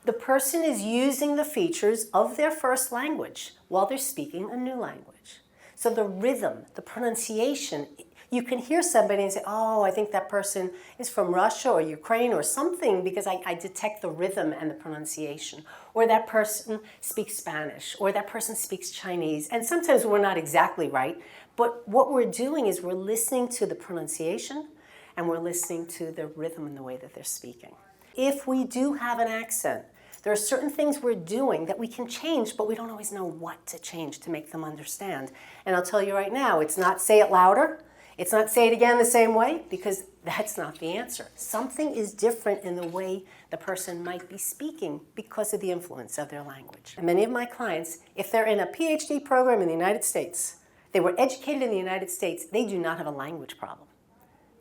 The person is using the features of their first language while they're speaking a new language. So the rhythm, the pronunciation, you can hear somebody and say, oh, I think that person is from Russia or Ukraine or something, because I detect the rhythm and the pronunciation. Or that person speaks Spanish, or that person speaks Chinese. And sometimes we're not exactly right, but what we're doing is we're listening to the pronunciation and we're listening to the rhythm and the way that they're speaking. If we do have an accent, there are certain things we're doing that we can change, but we don't always know what to change to make them understand. And I'll tell you right now, it's not say it louder, it's not say it again the same way, because that's not the answer. Something is different in the way the person might be speaking because of the influence of their language. And many of my clients, if they're in a PhD program in the United States, they were educated in the United States, they do not have a language problem.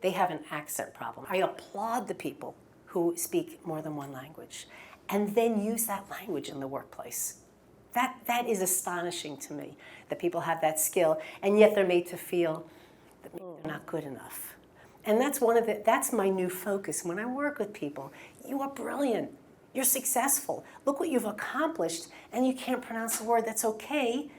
They have an accent problem. I applaud the people who speak more than one language and then use that language in the workplace. That is astonishing to me, that people have that skill, and yet they're made to feel that they're not good enough. And that's my new focus. When I work with people, you are brilliant, you're successful, look what you've accomplished, and you can't pronounce the word, that's okay.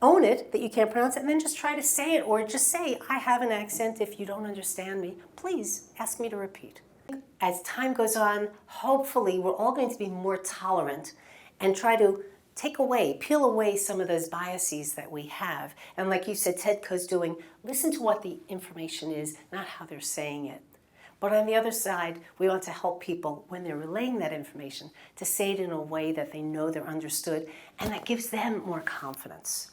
Own it that you can't pronounce it, and then just try to say it, or just say, I have an accent, if you don't understand me, please ask me to repeat. As time goes on, hopefully we're all going to be more tolerant and try to peel away some of those biases that we have. And like you said, TEDCO's doing, listen to what the information is, not how they're saying it. But on the other side, we want to help people, when they're relaying that information, to say it in a way that they know they're understood and that gives them more confidence.